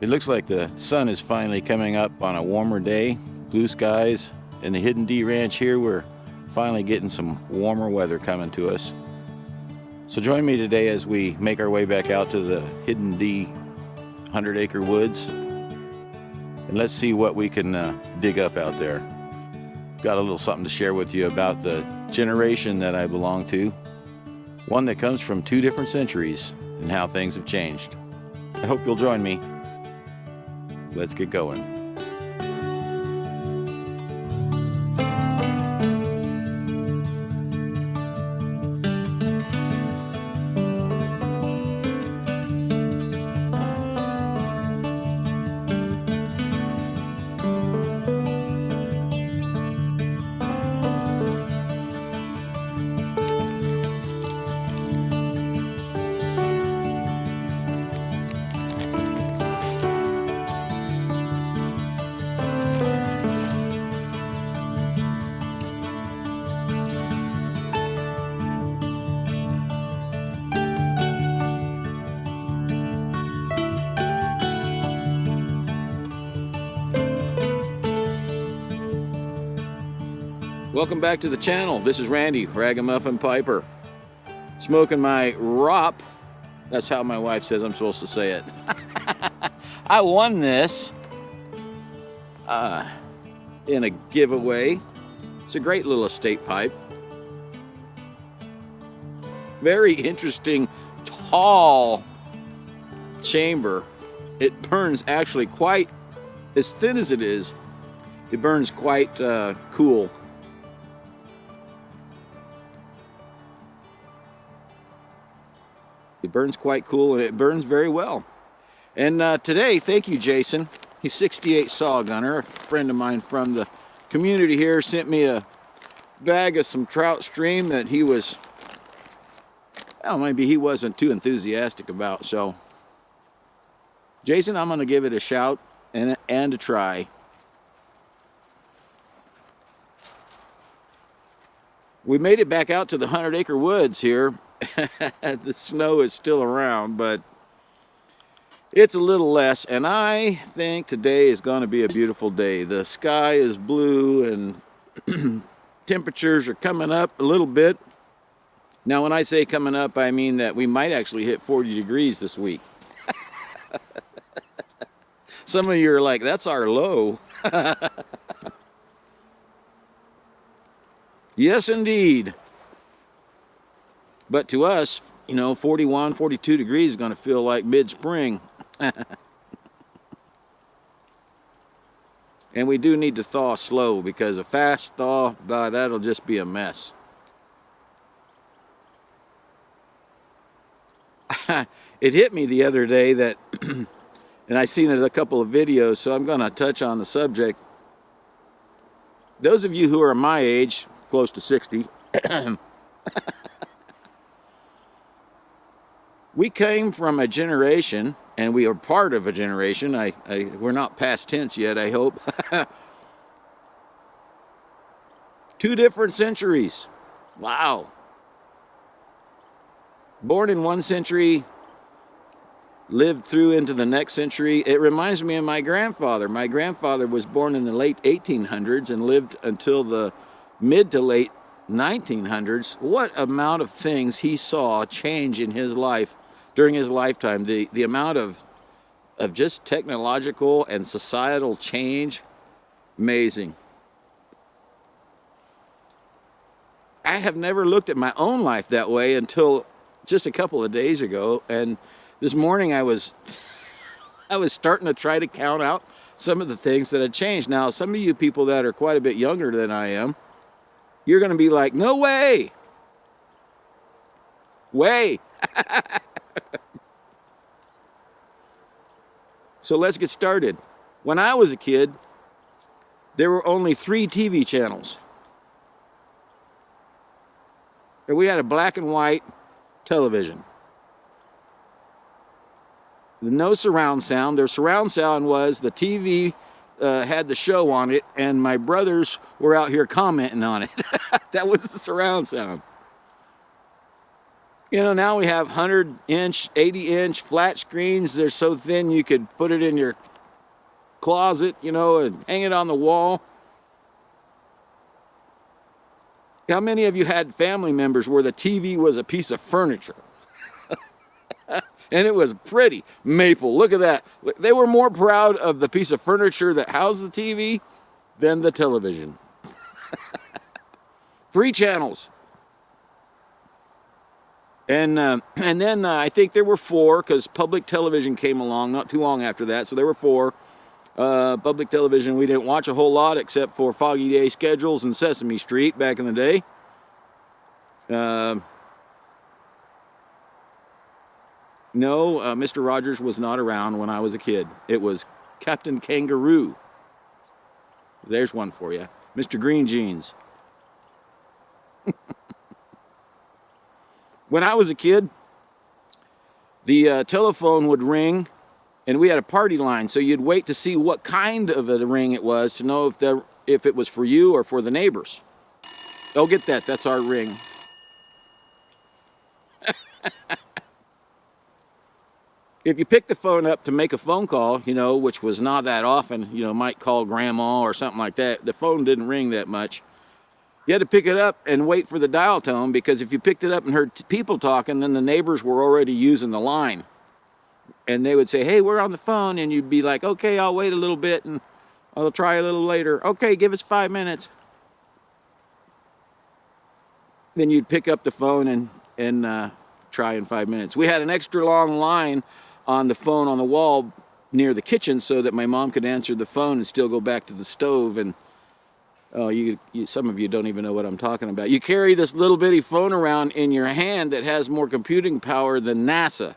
It looks like the sun is finally coming up on a warmer day. Blue skies in the Hidden D Ranch here. We're finally getting some warmer weather coming to us. So join me today as we make our way back out to the Hidden D 100-acre woods. And let's see what we can dig up out there. Got a little something to share with you about the generation that I belong to. One that comes from 2 different centuries and how things have changed. I hope you'll join me. Let's get going. Welcome back to the channel. This is Randy, Ragamuffinpiper. Smoking my Ropp. That's how my wife says I'm supposed to say it. I won this in a giveaway. It's a great little estate pipe. Very interesting, tall chamber. It burns actually quite, as thin as it is, it burns quite cool. It burns quite cool, and it burns very well. And today, thank you, Jason. He's 68 saw gunner. A friend of mine from the community here sent me a bag of some trout stream that he was, well, maybe he wasn't too enthusiastic about. So, Jason, I'm going to give it a shout and a try. We made it back out to the 100-acre woods here. The snow is still around, but it's a little less, and I think today is going to be a beautiful day. The sky is blue and temperatures are coming up a little bit. Now when I say coming up, I mean that we might actually hit 40 degrees this week. Some of you are like, that's our low. Yes, indeed. But to us, you know, 41, 42 degrees is going to feel like mid-spring. And we do need to thaw slow, because a fast thaw, that'll just be a mess. It hit me the other day that, and I seen it in a couple of videos, so I'm going to touch on the subject. Those of you who are my age, close to 60, we came from a generation, and we are part of a generation. We're not past tense yet, I hope. 2 different centuries. Wow. Born in one century, lived through into the next century. It reminds me of my grandfather. My grandfather was born in the late 1800s and lived until the mid to late 1900s. What amount of things he saw change in his life during his lifetime. The amount of just technological and societal change, amazing. I have never looked at my own life that way until just a couple of days ago, and this morning I was starting to try to count out some of the things that had changed. Now, some of you people that are quite a bit younger than I am, you're going to be like, no way! Way! So let's get started. When I was a kid, there were only 3 TV channels. And we had a black and white television. No surround sound. Their surround sound was the TV had the show on it, and my brothers were out here commenting on it. That was the surround sound. You know, now we have 100-inch, 80-inch flat screens. They're so thin you could put it in your closet, you know, and hang it on the wall. How many of you had family members where the TV was a piece of furniture? And it was pretty. Maple, look at that. They were more proud of the piece of furniture that housed the TV than the television. 3 channels. And then I think there were 4, because public television came along not too long after that. So there were 4. Public television, we didn't watch a whole lot except for Foggy Day Schedules and Sesame Street back in the day. No, Mr. Rogers was not around when I was a kid. It was Captain Kangaroo. There's one for you. Mr. Green Jeans. When I was a kid, the telephone would ring, and we had a party line, so you'd wait to see what kind of a ring it was to know if it was for you or for the neighbors. Oh, get that. That's our ring. If you pick the phone up to make a phone call, you know, which was not that often, you know, might call grandma or something like that. The phone didn't ring that much. You had to pick it up and wait for the dial tone, because if you picked it up and heard people talking, then the neighbors were already using the line. And they would say, hey, we're on the phone. And you'd be like, okay, I'll wait a little bit and I'll try a little later. Okay, give us 5 minutes. Then you'd pick up the phone and try in 5 minutes. We had an extra long line on the phone on the wall near the kitchen so that my mom could answer the phone and still go back to the stove. And oh, some of you don't even know what I'm talking about. You carry this little bitty phone around in your hand that has more computing power than NASA.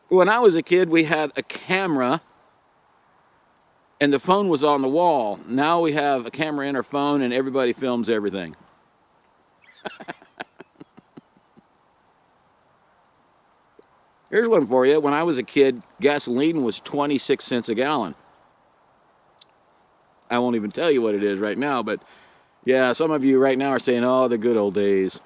When I was a kid, we had a camera and the phone was on the wall. Now we have a camera in our phone and everybody films everything. Here's one for you. When I was a kid, gasoline was 26 cents a gallon. I won't even tell you what it is right now, but yeah, some of you right now are saying, oh, the good old days.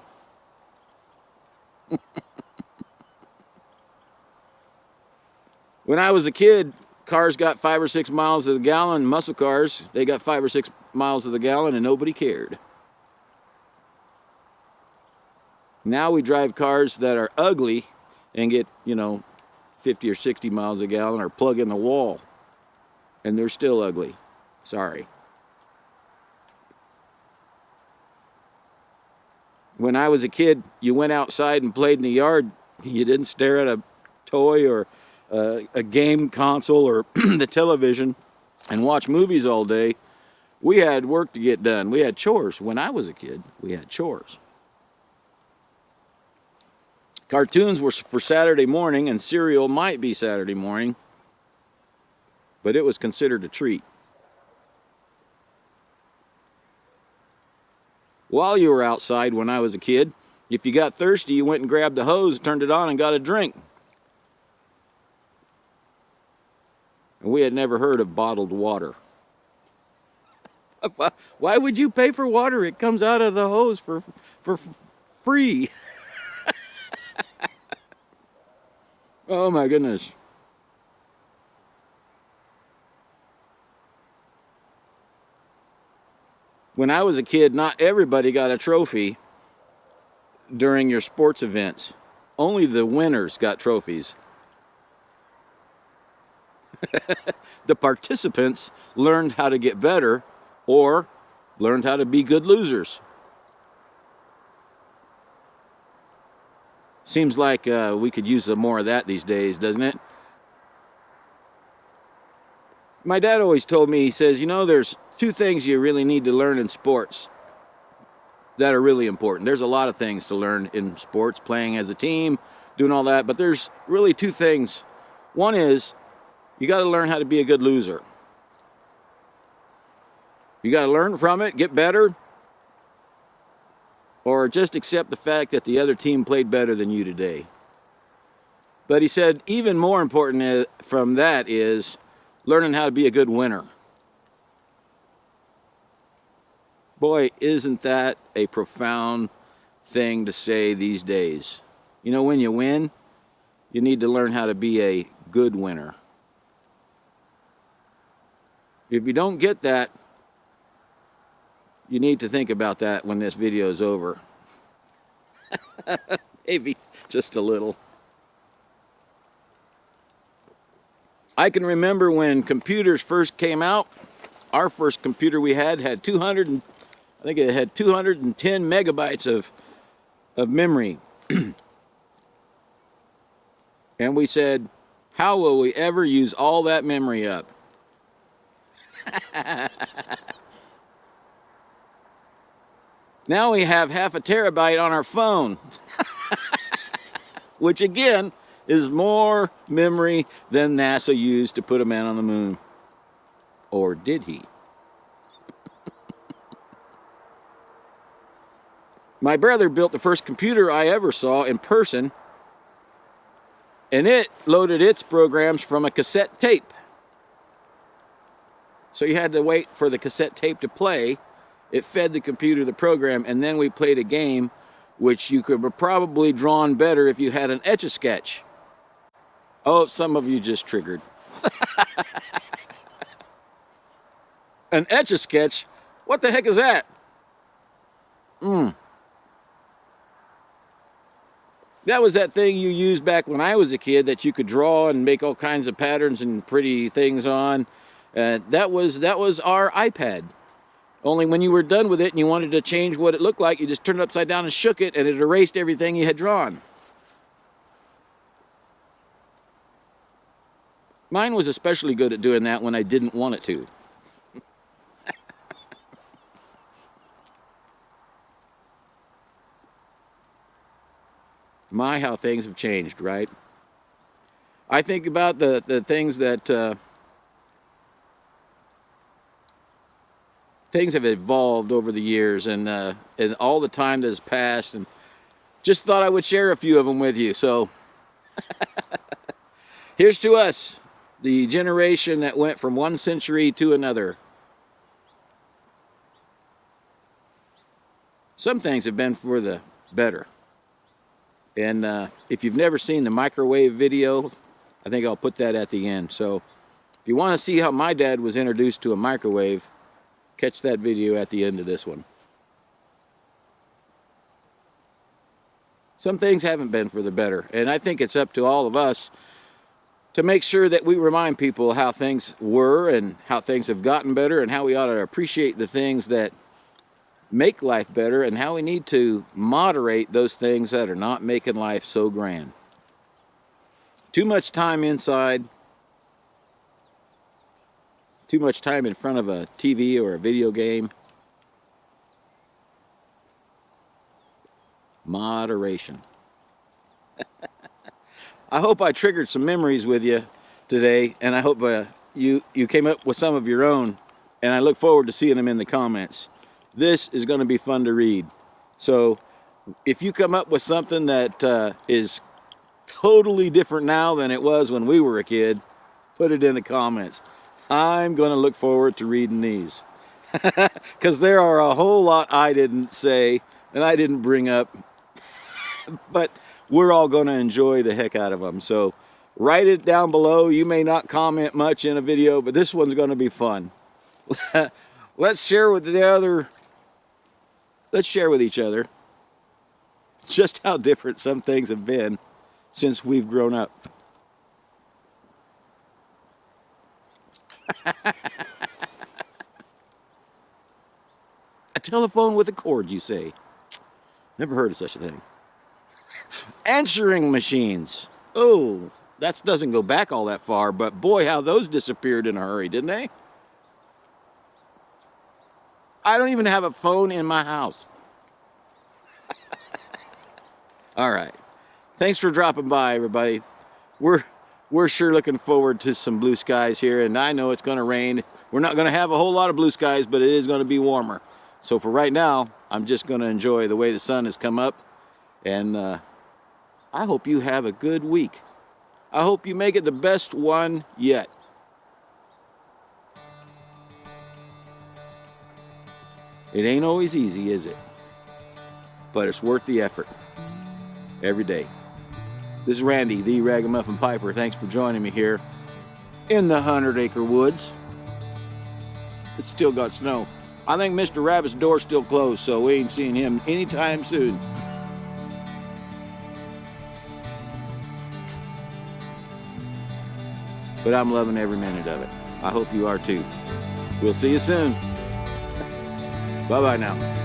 When I was a kid, cars got 5 or 6 miles to the gallon. Muscle cars, they got 5 or 6 miles to the gallon and nobody cared. Now we drive cars that are ugly and get, you know, 50 or 60 miles a gallon, or plug in the wall, and they're still ugly. Sorry. When I was a kid, you went outside and played in the yard. You didn't stare at a toy or a game console or the television and watch movies all day. We had work to get done. We had chores. When I was a kid, we had chores. Cartoons were for Saturday morning, and cereal might be Saturday morning, but it was considered a treat. While you were outside when I was a kid, if you got thirsty, you went and grabbed the hose, turned it on, and got a drink. And we had never heard of bottled water. Why would you pay for water? It comes out of the hose for free. Oh my goodness. When I was a kid, not everybody got a trophy during your sports events. Only the winners got trophies. The participants learned how to get better or learned how to be good losers. Seems like we could use some more of that these days, doesn't it? My dad always told me, he says, you know, there's 2 things you really need to learn in sports that are really important. There's a lot of things to learn in sports, playing as a team, doing all that, but there's really 2 things. One is, you got to learn how to be a good loser. You got to learn from it, get better, or just accept the fact that the other team played better than you today. But he said, even more important from that is learning how to be a good winner. Boy, isn't that a profound thing to say these days. You know, when you win, you need to learn how to be a good winner. If you don't get that, you need to think about that when this video is over. Maybe just a little. I can remember when computers first came out. Our first computer we had 210 megabytes of memory. And we said, how will we ever use all that memory up? Now we have 0.5 terabyte on our phone. Which again is more memory than NASA used to put a man on the moon. Or did he? My brother built the first computer I ever saw in person, and it loaded its programs from a cassette tape. So you had to wait for the cassette tape to play. It fed the computer the program, and then we played a game which you could have probably drawn better if you had an Etch-a-Sketch. Oh, some of you just triggered. An Etch-a-Sketch? What the heck is that? That was that thing you used back when I was a kid that you could draw and make all kinds of patterns and pretty things on. That was our iPad. Only when you were done with it and you wanted to change what it looked like, you just turned it upside down and shook it, and it erased everything you had drawn. Mine was especially good at doing that when I didn't want it to. My, how things have changed, right? I think about the things that things have evolved over the years, and all the time that has passed, and just thought I would share a few of them with you. So here's to us, the generation that went from one century to another. Some things have been for the better. And if you've never seen the microwave video, I think I'll put that at the end. So if you want to see how my dad was introduced to a microwave, catch that video at the end of this one. Some things haven't been for the better, and I think it's up to all of us to make sure that we remind people how things were and how things have gotten better, and how we ought to appreciate the things that make life better, and how we need to moderate those things that are not making life so grand. Too much time inside, too much time in front of a TV or a video game. Moderation. I hope I triggered some memories with you today, and I hope you came up with some of your own, and I look forward to seeing them in the comments. This is going to be fun to read. So if you come up with something that is totally different now than it was when we were a kid, put it in the comments. I'm going to look forward to reading these. Because there are a whole lot I didn't say and I didn't bring up. But we're all going to enjoy the heck out of them. So write it down below. You may not comment much in a video, but this one's going to be fun. Let's share with each other just how different some things have been since we've grown up. A telephone with a cord, you say? Never heard of such a thing. Answering machines. Oh, that doesn't go back all that far, but boy, how those disappeared in a hurry, didn't they? I don't even have a phone in my house. All right. Thanks for dropping by, everybody. We're sure looking forward to some blue skies here, and I know it's going to rain. We're not going to have a whole lot of blue skies, but it is going to be warmer. So for right now, I'm just going to enjoy the way the sun has come up, and I hope you have a good week. I hope you make it the best one yet. It ain't always easy, is it? But it's worth the effort every day. This is Randy, the Ragamuffin-Piper. Thanks for joining me here in the 100-acre woods. It's still got snow. I think Mr. Rabbit's door's still closed, so we ain't seeing him anytime soon. But I'm loving every minute of it. I hope you are too. We'll see you soon. Bye-bye now.